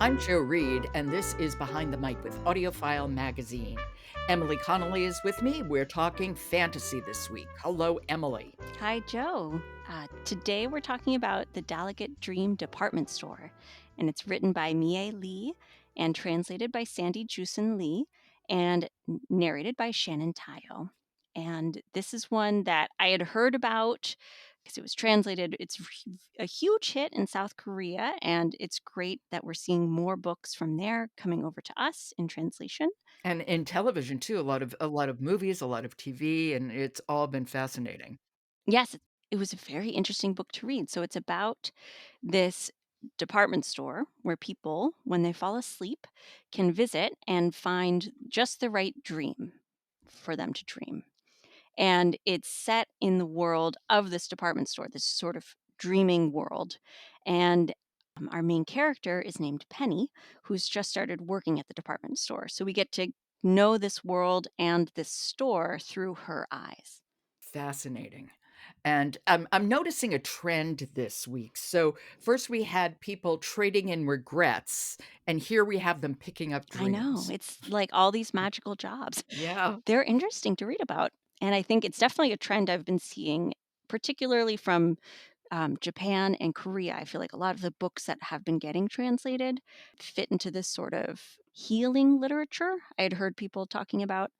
I'm Joe Reed, and this is Behind the Mic with AudioFile magazine. Emily Connelly is with me. We're talking fantasy this week. Hello, Emily. Hi, Joe. Today we're talking about the Dallergut Dream Department Store, and it's written by Miye Lee and translated by Joosun Lee and narrated by Shannon Tyo. And this is one that I had heard about because it was translated. It's a huge hit in South Korea, and it's great that we're seeing more books from there coming over to us in translation. And in television too, a lot of movies, a lot of TV, and it's all been fascinating. Yes, it was a very interesting book to read. So it's about this department store where people, when they fall asleep, can visit and find just the right dream for them to dream. And it's set in the world of this department store, this sort of dreaming world. And our main character is named Penny, who's just started working at the department store. So we get to know this world and this store through her eyes. Fascinating. And I'm noticing a trend this week. So first we had people trading in regrets, and here we have them picking up I know. dreams. It's like all these magical jobs. Yeah. They're interesting to read about. And I think it's definitely a trend I've been seeing, particularly from Japan and Korea. I feel like a lot of the books that have been getting translated fit into this sort of healing literature I had heard people talking about.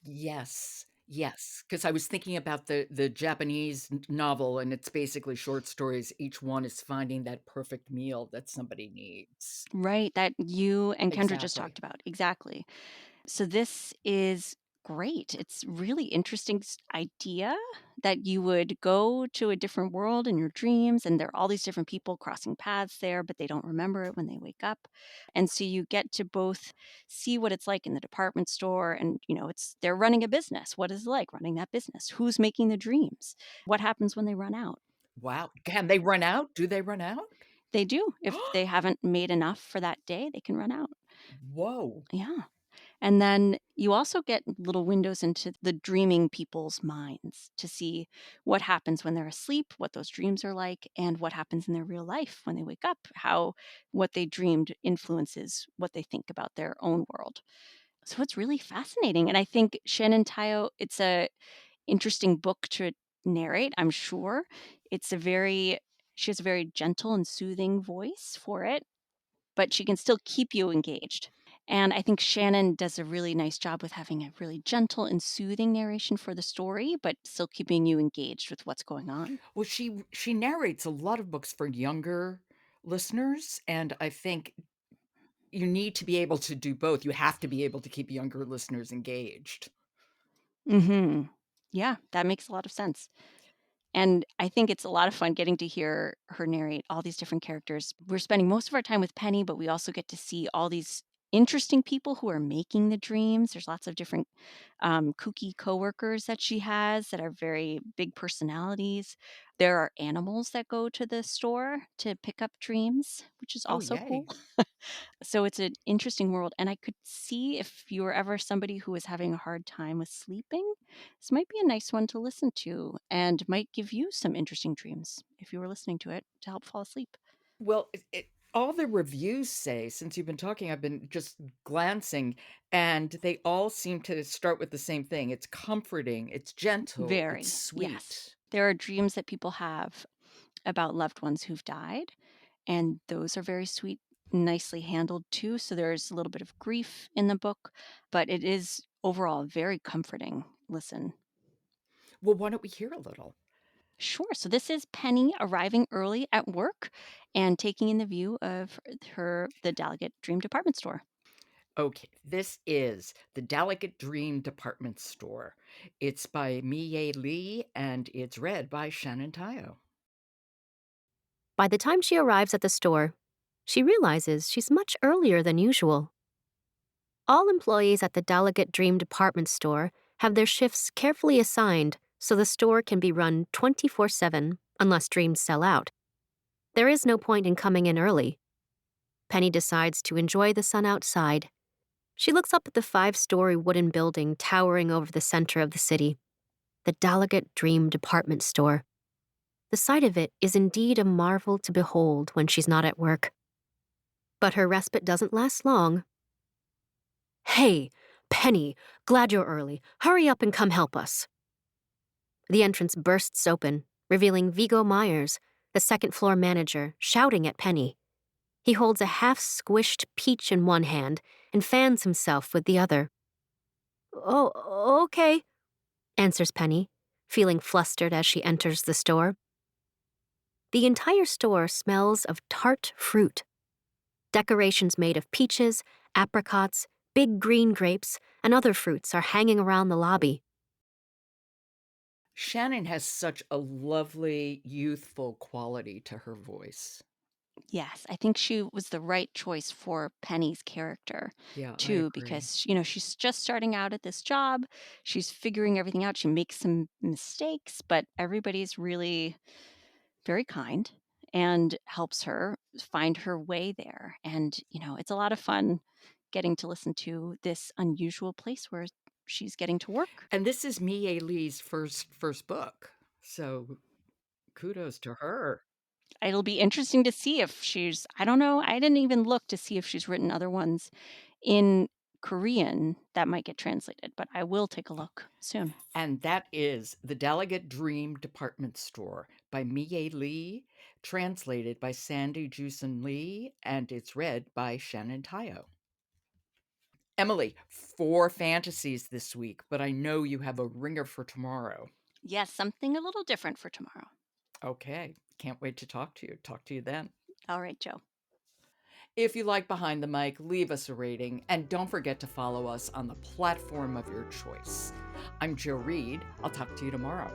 Yes, yes, because I was thinking about the Japanese novel, and it's basically short stories. Each one is finding that perfect meal that somebody needs. Right, that you and Kendra just Exactly. talked about. Exactly. So this is great. It's really interesting idea that you would go to a different world in your dreams and there are all these different people crossing paths there, but they don't remember it when they wake up. And so you get to both see what it's like in the department store and it's they're running a business. What is it like running that business? Who's making the dreams? What happens when they run out? Wow. Can they run out? Do they run out? They do. If they haven't made enough for that day, they can run out. Whoa. Yeah. And then you also get little windows into the dreaming people's minds to see what happens when they're asleep, what those dreams are like, and what happens in their real life when they wake up, how what they dreamed influences what they think about their own world. So it's really fascinating. And I think Shannon Tyo, it's a interesting book to narrate, I'm sure. It's a very she has a very gentle and soothing voice for it, but she can still keep you engaged. And I think Shannon does a really nice job with having a really gentle and soothing narration for the story, but still keeping you engaged with what's going on. Well, she narrates a lot of books for younger listeners, and I think you need to be able to do both. You have to be able to keep younger listeners engaged. Mhm. Yeah, that makes a lot of sense. And I think it's a lot of fun getting to hear her narrate all these different characters. We're spending most of our time with Penny, but we also get to see all these interesting people who are making the dreams. There's lots of different kooky coworkers that she has that are very big personalities. There are animals that go to the store to pick up dreams, which is Oh, also cool. yay. So it's an interesting world. And I could see if you were ever somebody who was having a hard time with sleeping, this might be a nice one to listen to and might give you some interesting dreams if you were listening to it to help fall asleep. Well, all the reviews say, since you've been talking, I've been just glancing, and they all seem to start with the same thing. It's comforting, it's gentle, it's Very, yes. sweet. There are dreams that people have about loved ones who've died, and those are very sweet, nicely handled too. So there's a little bit of grief in the book, but it is overall very comforting. Listen. Well, why don't we hear a little? Sure. So this is Penny arriving early at work and taking in the view of the Dallergut Dream Department Store. Okay, this is the Dallergut Dream Department Store. It's by Miye Lee, and it's read by Shannon Tyo. By the time she arrives at the store, she realizes she's much earlier than usual. All employees at the Dallergut Dream Department Store have their shifts carefully assigned so the store can be run 24/7 unless dreams sell out. There is no point in coming in early. Penny decides to enjoy the sun outside. She looks up at the 5-story wooden building towering over the center of the city, the Dallergut Dream Department Store. The sight of it is indeed a marvel to behold when she's not at work. But her respite doesn't last long. Hey, Penny, glad you're early. Hurry up and come help us. The entrance bursts open, revealing Vigo Myers, the second-floor manager, shouting at Penny. He holds a half-squished peach in one hand and fans himself with the other. Oh, okay, answers Penny, feeling flustered as she enters the store. The entire store smells of tart fruit. Decorations made of peaches, apricots, big green grapes, and other fruits are hanging around the lobby. Shannon has such a lovely, youthful quality to her voice. Yes, I think she was the right choice for Penny's character Yeah, I too, agree. because, she's just starting out at this job. She's figuring everything out. She makes some mistakes, but everybody's really very kind and helps her find her way there. And, it's a lot of fun getting to listen to this unusual place where she's getting to work. And this is Miye Lee's first book, so kudos to her. It'll be interesting to see if she's I don't know, I didn't even look to see if she's written other ones in Korean that might get translated, but I will take a look soon. And that is The Dallergut Dream Department Store by Miye Lee, translated by Joosun Lee, and it's read by Shannon Tyo. Emily, 4 fantasies this week, but I know you have a ringer for tomorrow. Yes, something a little different for tomorrow. Okay, can't wait to talk to you. Talk to you then. All right, Joe. If you like Behind the Mic, leave us a rating, and don't forget to follow us on the platform of your choice. I'm Joe Reed. I'll talk to you tomorrow.